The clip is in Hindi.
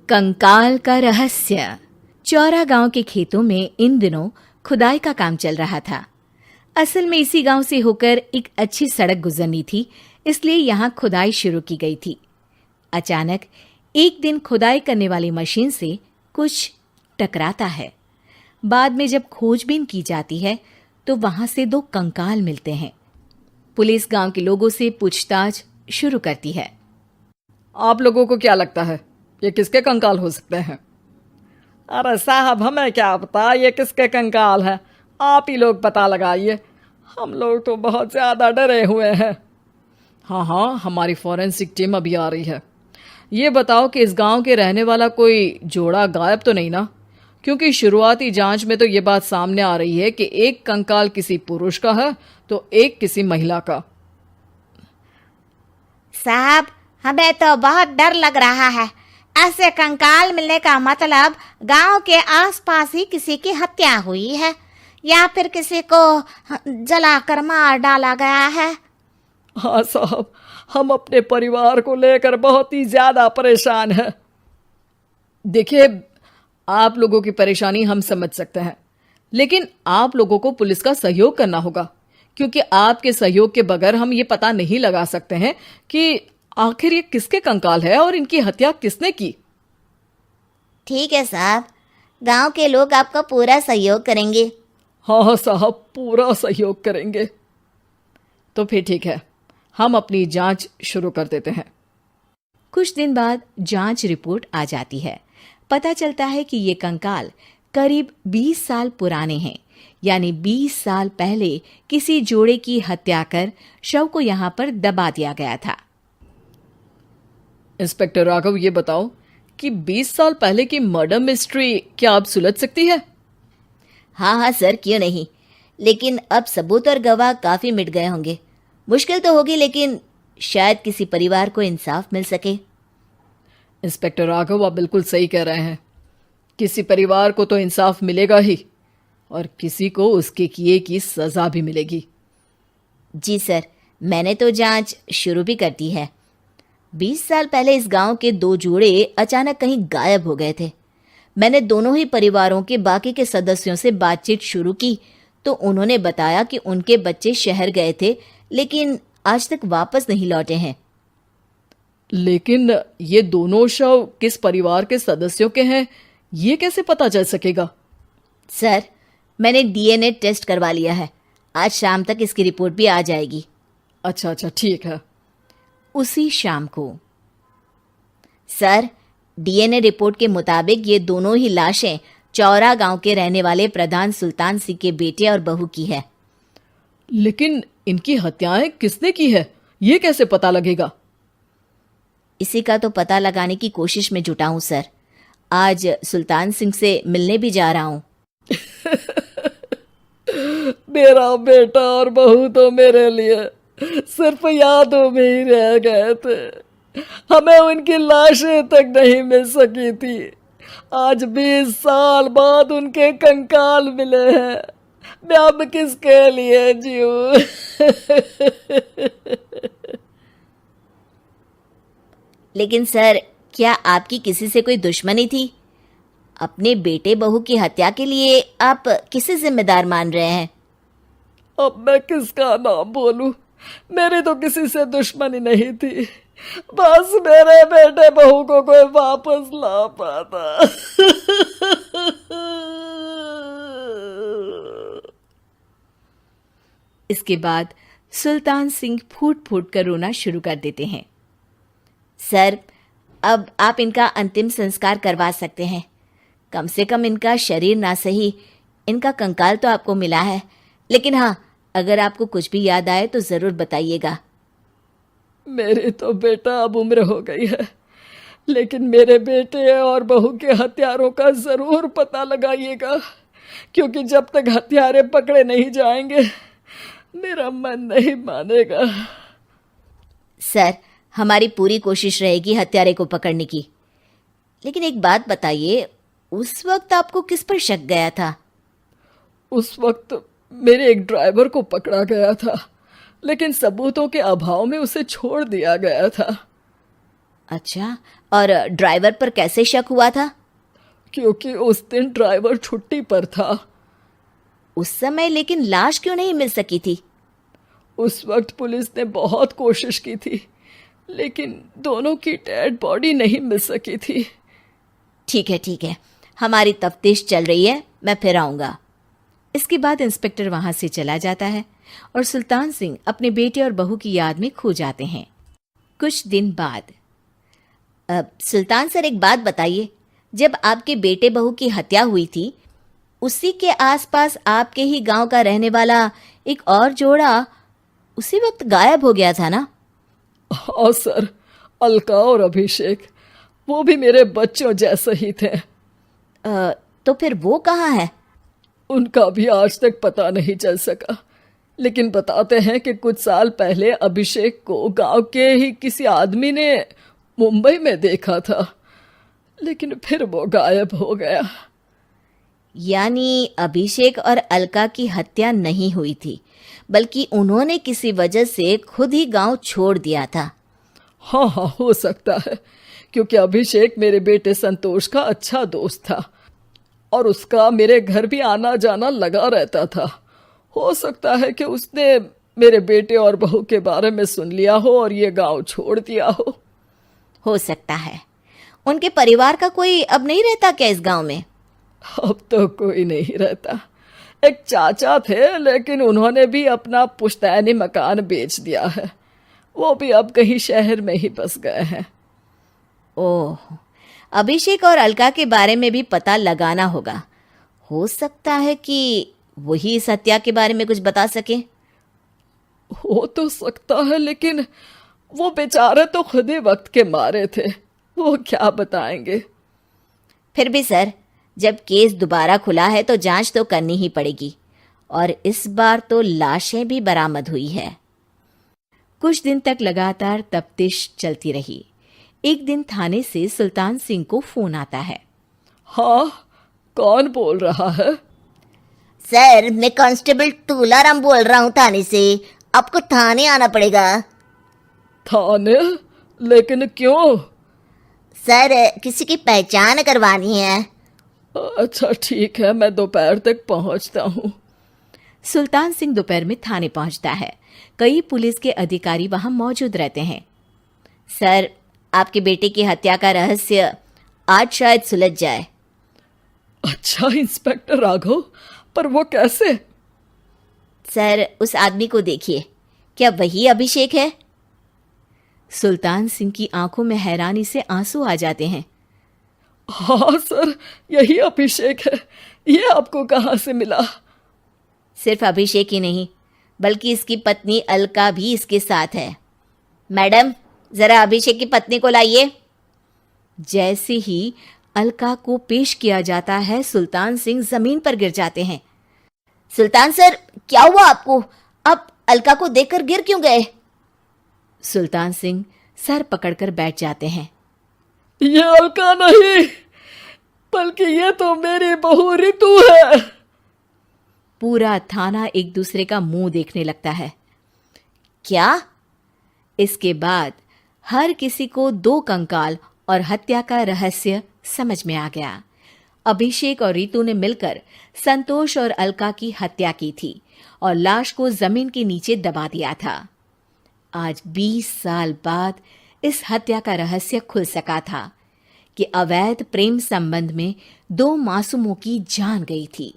कंकाल का रहस्य। चौरा गांव के खेतों में इन दिनों खुदाई का काम चल रहा था। असल में इसी गांव से होकर एक अच्छी सड़क गुजरनी थी, इसलिए यहां खुदाई शुरू की गई थी। अचानक एक दिन खुदाई करने वाली मशीन से कुछ टकराता है। बाद में जब खोजबीन की जाती है तो वहां से 2 कंकाल मिलते हैं। पुलिस गांव के लोगों से पूछताछ शुरू करती है। आप लोगों को क्या लगता है ये किसके कंकाल हो सकते हैं? अरे साहब, हमें क्या पता ये किसके कंकाल है, आप ही लोग पता लगाइए। हम लोग तो बहुत ज़्यादा डरे हुए हैं। हाँ, हमारी फॉरेंसिक टीम अभी आ रही है। ये बताओ कि इस गांव के रहने वाला कोई जोड़ा गायब तो नहीं ना? क्योंकि शुरुआती जांच में तो ये बात सामने आ रही है कि एक कंकाल किसी पुरुष का है तो एक किसी महिला का। साहब, हमें तो बहुत डर लग रहा है। ऐसे कंकाल मिलने का मतलब गांव के आसपास ही किसी की हत्या हुई है या फिर किसी को जलाकर मार डाला गया है। हाँ साहब, हम अपने परिवार को लेकर बहुत ही ज्यादा परेशान हैं। देखिए, आप लोगों की परेशानी हम समझ सकते हैं, लेकिन आप लोगों को पुलिस का सहयोग करना होगा, क्योंकि आपके सहयोग के बगैर हम ये पता नहीं लगा सकते हैं कि आखिर ये किसके कंकाल है और इनकी हत्या किसने की। ठीक है साहब, गांव के लोग आपका पूरा सहयोग करेंगे। हाँ साहब, पूरा सहयोग करेंगे। तो फिर ठीक है, हम अपनी जांच शुरू कर देते हैं। कुछ दिन बाद जांच रिपोर्ट आ जाती है। पता चलता है कि ये कंकाल करीब 20 साल पुराने हैं, यानी 20 साल पहले किसी जोड़े की हत्या कर शव को यहाँ पर दबा दिया गया था। इंस्पेक्टर राघव, ये बताओ कि 20 साल पहले की मर्डर मिस्ट्री क्या अब सुलझ सकती है? हाँ सर, क्यों नहीं। लेकिन अब सबूत और गवाह काफी मिट गए होंगे। मुश्किल तो होगी, लेकिन शायद किसी परिवार को इंसाफ मिल सके। इंस्पेक्टर राघव, आप बिल्कुल सही कह रहे हैं। किसी परिवार को तो इंसाफ मिलेगा ही, और किसी को उसके किए की सजा भी मिलेगी। जी सर, मैंने तो जांच शुरू भी कर दी है। 20 साल पहले इस गांव के 2 जोड़े अचानक कहीं गायब हो गए थे। मैंने दोनों ही परिवारों के बाकी के सदस्यों से बातचीत शुरू की तो उन्होंने बताया कि उनके बच्चे शहर गए थे, लेकिन आज तक वापस नहीं लौटे हैं। लेकिन ये दोनों शव किस परिवार के सदस्यों के हैं, ये कैसे पता चल सकेगा? सर, मैंने डीएनए टेस्ट करवा लिया है। आज शाम तक इसकी रिपोर्ट भी आ जाएगी। अच्छा, ठीक है। उसी शाम को सर, डीएनए रिपोर्ट के मुताबिक ये दोनों ही लाशें चौरा गांव के रहने वाले प्रधान सुल्तान सिंह के बेटे और बहू की है। लेकिन इनकी हत्याएं किसने की है, ये कैसे पता लगेगा? इसी का तो पता लगाने की कोशिश में जुटा हूं सर। आज सुल्तान सिंह से मिलने भी जा रहा हूं। मेरा बेटा और बहू तो मेरे लिए सिर्फ यादों में ही रह गए थे। हमें उनकी लाशें तक नहीं मिल सकी थी। आज 20 साल बाद उनके कंकाल मिले हैं। मैं अब किसके लिए जीऊं? लेकिन सर, क्या आपकी किसी से कोई दुश्मनी थी? अपने बेटे बहू की हत्या के लिए आप किसे जिम्मेदार मान रहे हैं? अब मैं किसका नाम बोलूं? मेरी तो किसी से दुश्मनी नहीं थी, बस मेरे बेटे बहू को कोई वापस ला पाता। इसके बाद सुल्तान सिंह फूट फूट कर रोना शुरू कर देते हैं। सर, अब आप इनका अंतिम संस्कार करवा सकते हैं। कम से कम इनका शरीर ना सही, इनका कंकाल तो आपको मिला है। लेकिन हाँ, अगर आपको कुछ भी याद आए तो जरूर बताइएगा। मेरी तो बेटा अब उम्र हो गई है, लेकिन मेरे बेटे और बहू के हत्यारों का जरूर पता लगाइएगा, क्योंकि जब तक हत्यारे पकड़े नहीं जाएंगे मेरा मन नहीं मानेगा। सर, हमारी पूरी कोशिश रहेगी हत्यारे को पकड़ने की। लेकिन एक बात बताइए, उस वक्त आपको किस पर शक गया था? उस वक्त मेरे एक ड्राइवर को पकड़ा गया था, लेकिन सबूतों के अभाव में उसे छोड़ दिया गया था। अच्छा, और ड्राइवर पर कैसे शक हुआ था? क्योंकि उस दिन ड्राइवर छुट्टी पर था। उस समय लेकिन लाश क्यों नहीं मिल सकी थी? उस वक्त पुलिस ने बहुत कोशिश की थी, लेकिन दोनों की डेड बॉडी नहीं मिल सकी थी। ठीक है, हमारी तफ्तीश चल रही है, मैं फिर आऊंगा। इसके बाद इंस्पेक्टर वहां से चला जाता है और सुल्तान सिंह अपने बेटे और बहू की याद में खो जाते हैं। कुछ दिन बाद सुल्तान सर, एक बात बताइए, जब आपके बेटे बहू की हत्या हुई थी, उसी के आसपास आपके ही गांव का रहने वाला एक और जोड़ा उसी वक्त गायब हो गया था ना? हाँ सर, अलका और अभिषेक, वो भी मेरे बच्चों जैसे ही थे। तो फिर वो कहाँ है? उनका भी आज तक पता नहीं चल सका, लेकिन बताते हैं कि कुछ साल पहले अभिषेक को गांव के ही किसी आदमी ने मुंबई में देखा था, लेकिन फिर वो गायब हो गया। यानी अभिषेक और अलका की हत्या नहीं हुई थी, बल्कि उन्होंने किसी वजह से खुद ही गांव छोड़ दिया था। हाँ, हो सकता है, क्योंकि अभिषेक मेरे बेटे संतोष का अच्छा दोस्त था और उसका मेरे घर भी आना जाना लगा रहता था। हो सकता है कि उसने मेरे बेटे और बहू के बारे में सुन लिया हो और ये गांव छोड़ दिया हो सकता है। उनके परिवार का कोई अब नहीं रहता क्या इस गांव में? अब तो कोई नहीं रहता। एक चाचा थे, लेकिन उन्होंने भी अपना पुश्तैनी मकान बेच दिया है। वो भी अब कहीं शहर में ही बस गए हैं। ओह, अभिषेक और अलका के बारे में भी पता लगाना होगा। हो सकता है कि वही इस हत्या के बारे में कुछ बता सके। हो तो सकता है, लेकिन वो बेचारे तो खुद ही वक्त के मारे थे, वो क्या बताएंगे। फिर भी सर, जब केस दोबारा खुला है तो जांच तो करनी ही पड़ेगी, और इस बार तो लाशें भी बरामद हुई है। कुछ दिन तक लगातार तफ्तीश चलती रही। एक दिन थाने से सुल्तान सिंह को फोन आता है। हाँ, कौन बोल रहा है? सर, मैं कांस्टेबल तुलाराम बोल रहा हूँ थाने से। आपको थाने आना पड़ेगा। थाने? लेकिन क्यों? सर, किसी की पहचान करवानी है। अच्छा ठीक है, मैं दोपहर तक पहुंचता हूँ। सुल्तान सिंह दोपहर में थाने पहुंचता है। कई पुलिस के अधिकारी वहां मौजूद रहते हैं। सर, आपके बेटे की हत्या का रहस्य आज शायद सुलझ जाए। अच्छा इंस्पेक्टर राघव, पर वो कैसे? सर, उस आदमी को देखिए, क्या वही अभिषेक है? सुल्तान सिंह की आंखों में हैरानी से आंसू आ जाते हैं। हाँ सर, यही अभिषेक है। ये आपको कहाँ से मिला? सिर्फ अभिषेक ही नहीं, बल्कि इसकी पत्नी अलका भी इसके साथ है। मैडम, जरा अभिषेक की पत्नी को लाइए। जैसे ही अलका को पेश किया जाता है, सुल्तान सिंह जमीन पर गिर जाते हैं। सुल्तान सर, क्या हुआ आपको? आप अलका को देखकर गिर क्यों गए? सुल्तान सिंह सर पकड़कर बैठ जाते हैं। ये अलका नहीं, बल्कि ये तो मेरी बहू रितु है। पूरा थाना एक दूसरे का मुंह देखने लगता है। क्या? इसके बाद हर किसी को दो कंकाल और हत्या का रहस्य समझ में आ गया। अभिषेक और रितु ने मिलकर संतोष और अलका की हत्या की थी और लाश को जमीन के नीचे दबा दिया था। आज 20 साल बाद इस हत्या का रहस्य खुल सका था कि अवैध प्रेम संबंध में दो मासूमों की जान गई थी।